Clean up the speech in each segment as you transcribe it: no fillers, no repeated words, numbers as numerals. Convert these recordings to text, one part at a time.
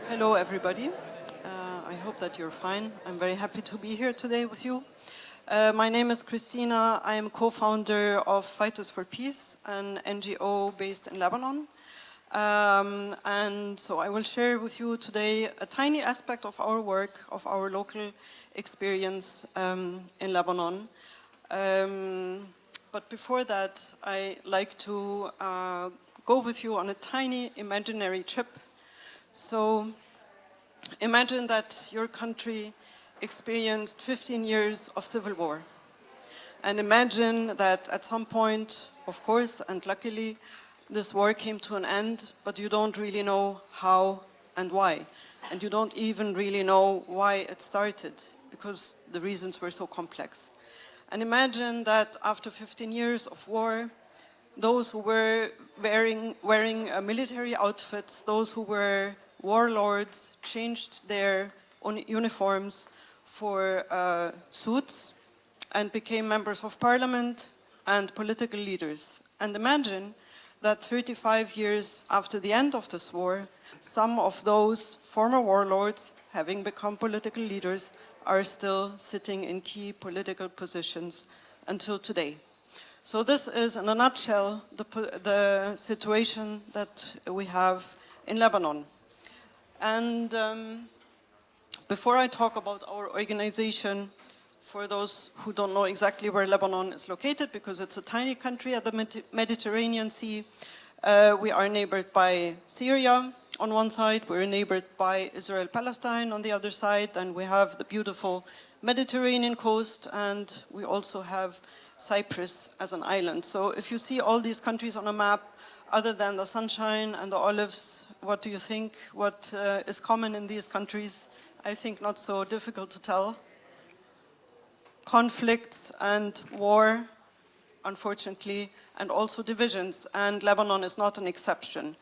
Hello, everybody. I hope that you're fine. I'm very happy to be here today with you. My name is Christina. I am co-founder of Fighters for Peace, an NGO based in Lebanon. And so I will share with you today a tiny aspect of our work, of our local experience in Lebanon. But before that, I like to go with you on a tiny imaginary trip. So imagine that your country experienced 15 years of civil war. And imagine that at some point, of course, and luckily, this war came to an end, but you don't really know how and why. And you don't even really know why it started, because the reasons were so complex. And imagine that after 15 years of war, those who were wearing military outfits, those who were warlords, changed their uniforms for suits and became members of parliament and political leaders. And imagine that 35 years after the end of this war, some of those former warlords, having become political leaders, are still sitting in key political positions until today. So this is, in a nutshell, the situation that we have in Lebanon. And before I talk about our organization, for those who don't know exactly where Lebanon is located, because it's a tiny country at the Mediterranean Sea, we are neighbored by Syria on one side, we're neighbored by Israel-Palestine on the other side, and we have the beautiful Mediterranean coast, and we also have Cyprus as an island. So if you see all these countries on a map, other than the sunshine and the olives, what do you think? What is common in these countries? I think not so difficult to tell. Conflicts and war, unfortunately, and also divisions, and Lebanon is not an exception.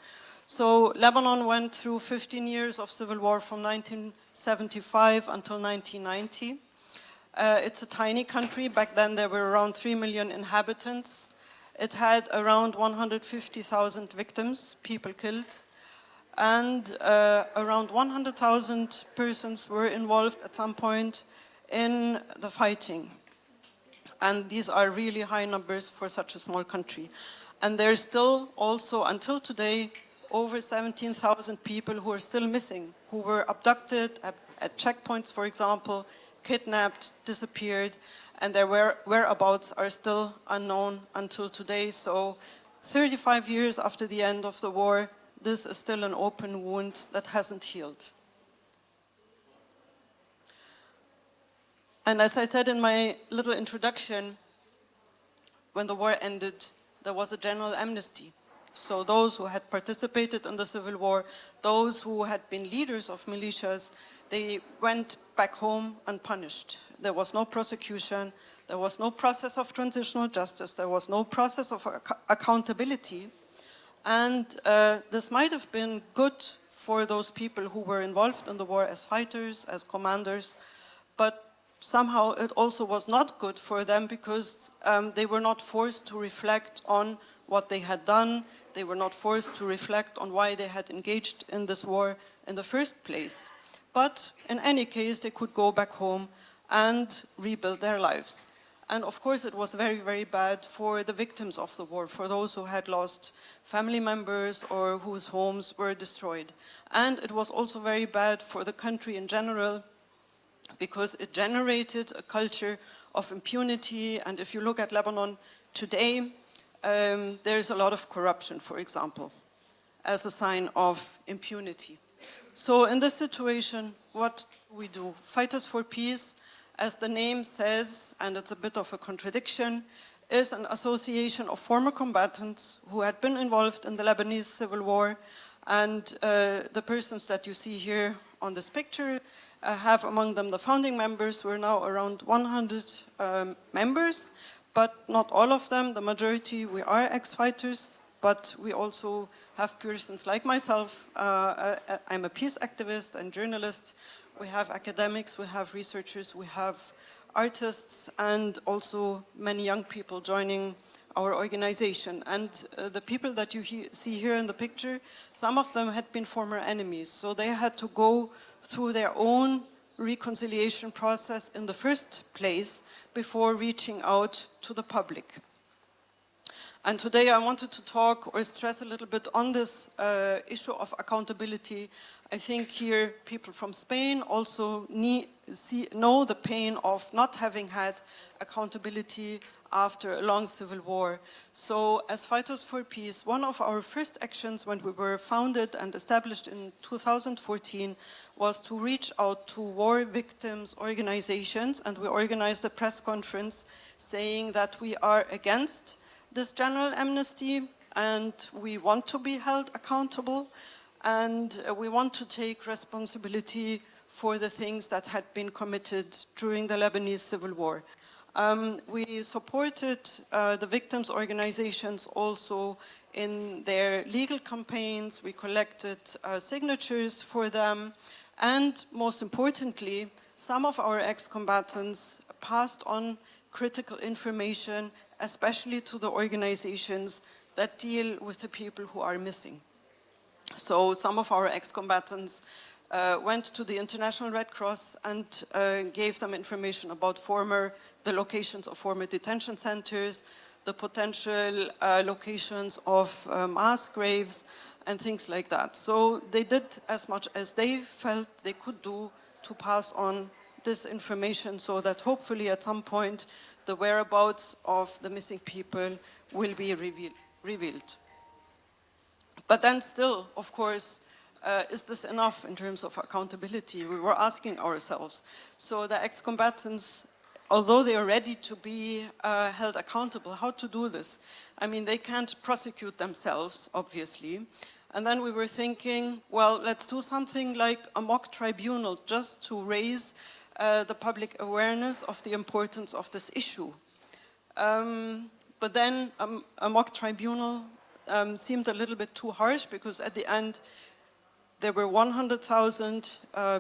So Lebanon went through 15 years of civil war from 1975 until 1990. It's a tiny country. Back then there were around 3 million inhabitants. It had around 150,000 victims, people killed, and around 100,000 persons were involved at some point in the fighting. And these are really high numbers for such a small country. And there's still also, until today, over 17,000 people who are still missing, who were abducted at checkpoints, for example, kidnapped, disappeared, and their whereabouts are still unknown until today. So 35 years after the end of the war, this is still an open wound that hasn't healed. And as I said in my little introduction, when the war ended, there was a general amnesty. So those who had participated in the civil war, those who had been leaders of militias, they went back home unpunished. There was no prosecution, there was no process of transitional justice, there was no process of accountability. And this might have been good for those people who were involved in the war as fighters, as commanders, but somehow it also was not good for them because they were not forced to reflect on what they had done. They were not forced to reflect on why they had engaged in this war in the first place. But in any case, they could go back home and rebuild their lives. And of course, it was very, very bad for the victims of the war, for those who had lost family members or whose homes were destroyed. And it was also very bad for the country in general, because it generated a culture of impunity. And if you look at Lebanon today, there's a lot of corruption, for example, as a sign of impunity. So in this situation, what do we do? Fighters for Peace, as the name says, and it's a bit of a contradiction, is an association of former combatants who had been involved in the Lebanese civil war. And the persons that you see here on this picture have among them the founding members. We're now around 100 members, but not all of them. The majority, we are ex-fighters, but we also have persons like myself. I'm a peace activist and journalist. We have academics, we have researchers, we have artists, and also many young people joining our organization. And the people that you see here in the picture, some of them had been former enemies. So they had to go through their own reconciliation process in the first place before reaching out to the public. And today I wanted to talk or stress a little bit on this issue of accountability. I think here people from Spain also know the pain of not having had accountability after a long civil war. So as Fighters for Peace, one of our first actions when we were founded and established in 2014 was to reach out to war victims organizations, and we organized a press conference saying that we are against this general amnesty and we want to be held accountable and we want to take responsibility for the things that had been committed during the Lebanese civil war. We supported the victims' organizations also in their legal campaigns. We collected signatures for them. And most importantly, some of our ex-combatants passed on critical information, especially to the organizations that deal with the people who are missing. So some of our ex-combatants went to the International Red Cross and gave them information about the locations of former detention centers, the potential locations of mass graves, and things like that. So they did as much as they felt they could do to pass on this information so that hopefully at some point the whereabouts of the missing people will be revealed. But then still, of course, is this enough in terms of accountability? We were asking ourselves. So the ex-combatants, although they are ready to be held accountable, how to do this? I mean, they can't prosecute themselves, obviously. And then we were thinking, well, let's do something like a mock tribunal just to raise the public awareness of the importance of this issue. But then a mock tribunal seemed a little bit too harsh because at the end there were 100,000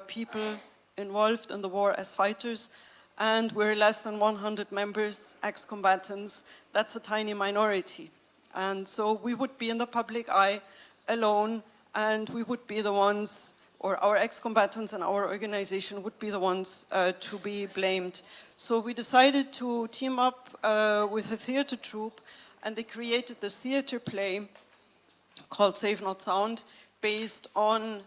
people involved in the war as fighters and we're less than 100 members, ex-combatants. That's a tiny minority. And so we would be in the public eye alone and we would be the ones, or our ex-combatants and our organization would be the ones to be blamed. So we decided to team up with a theater troupe and they created this theater play called Save Not Sound based on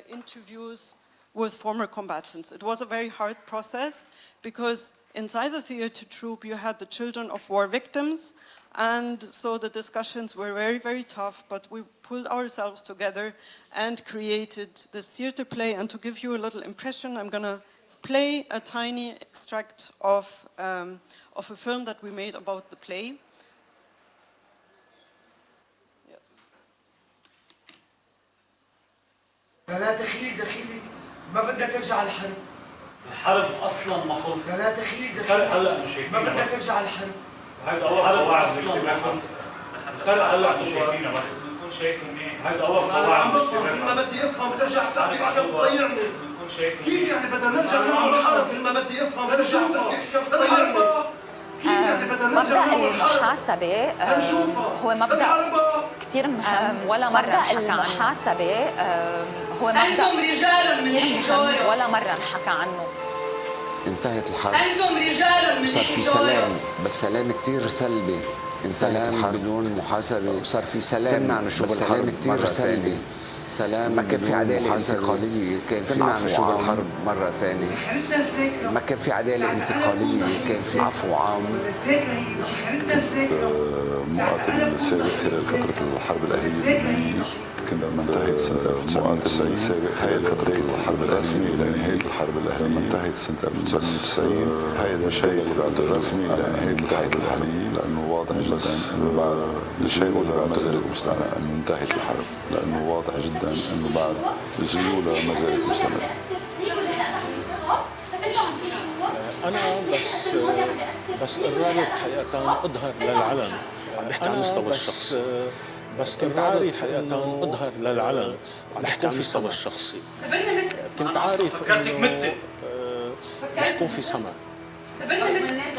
interviews with former combatants. It was a very hard process because inside the theater troupe you had the children of war victims and so the discussions were very, very tough, but we pulled ourselves together and created this theater play. And to give you a little impression, I'm gonna play a tiny extract of a film that we made about the play. Yes. لا دخيلي ما بدك ترجع الحرب. الحرب اصلا ما خلصت. لا دخيلي الفرق هلا انه شايفينها ما بدك ترجع الحرب. هيدا الحرب اصلا ما خلصت. الفرق هلا انه شايفينها بس بنكون شايفه منيح. هيدا اول قواعد كل ما بدي افهم ترجع تحكي بعد بتضيعني. بنكون شايفه كيف يعني بدنا نرجع نعمل الحرب كل ما بدي افهم ترجع كيف تضيعني. كيف يعني بدنا نرجع نعمل الحرب. المحاسبة هو مبدأ كثير مهم ولا مرة نحكى عنه. المحاسبة هو مبدأ أنتم رجال من الحجارة ولا مرة نحكى عنه. انتهت الحرب. أنتم رجال من صار في سلام، بس سلام كتير سلبي. انتهت الحرب بدون محاسبة. صار في سلام تمنع نشوب الحرب كتير سلبي. سلام ما كان في عدالة انتقالية، كان في عفو عام مرة ثانية. ما كان في عدالة انتقالية، كان في عفو عام. مقاتل السابق خلال فترة الحرب الأهلية كنا انتهت سنة 1990 السابق خلال فترة الحرب الرسمي إلى نهاية الحرب الأهلية لما انتهت سنة 1990 هذا الشيء بعد الرسمي إلى نهاية الحرب الأهلية لأنه واضح جدا أنه بعد الشيء ما زالت مستمرة أنه انتهت الحرب لأنه واضح جدا أنه بعد الجيولة ما زالت مستمرة. أنا بس قررت حقيقة أظهر للعلن بحكي عن مستوى الشخصي بس كنت عارف حقيقة أظهر للعلن بحكي عن مستوى الشخصي كنت عارف إنه رح يكون في سمع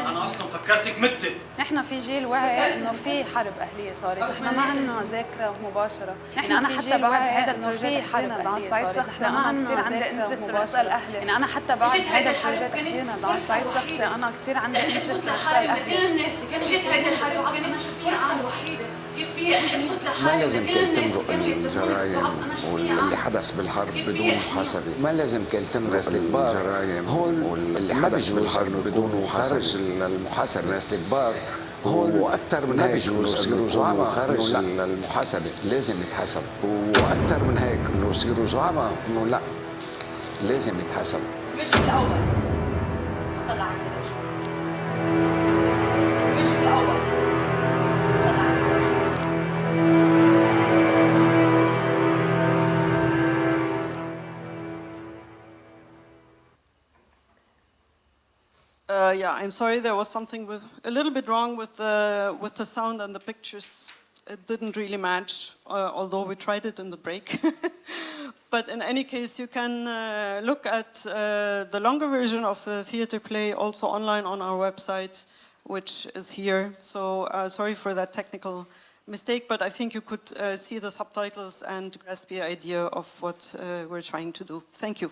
انا اصلا فكرتك متت. نحن في جيل واعي انه في حرب اهليه صارت، نحن ما عندنا ذاكره مباشره، نحن انا حتى بعد هذا البروجيكت في حرب اهليه صارت، نحن انا كثير عندي انترست بسال اهلي، يعني انا حتى بعد هذا البروجيكت تحديدا على صعيد شخصي انا كثير عندي انترست بسال اهلي. كل الناس اللي كانوا اجت هيدي الحرب وكانت الفرصه الوحيده كيف في اثبت ما لحالي لازم كل الناس تمرق كانوا يتركوني الجرائم واللي حدث بالحرب بدون محاسبة. ما لازم تمرق الجرائم واللي حدث بالحرب بدون خارج المحاسبة. الناس الكبار هو أكثر من هيك يصيروا زعماء خارج المحاسبة، لازم يتحاسبوا. وأكثر من هيك إنه يصيروا زعماء إنه لا لازم يتحاسبوا. مش الاول تفضل عندي شوف مش الاول تفضل عندي شوف. Yeah, I'm sorry. There was something a little bit wrong with the sound and the pictures. It didn't really match, although we tried it in the break. But in any case, you can look at the longer version of the theater play also online on our website, which is here. So sorry for that technical mistake, but I think you could see the subtitles and grasp the idea of what we're trying to do. Thank you.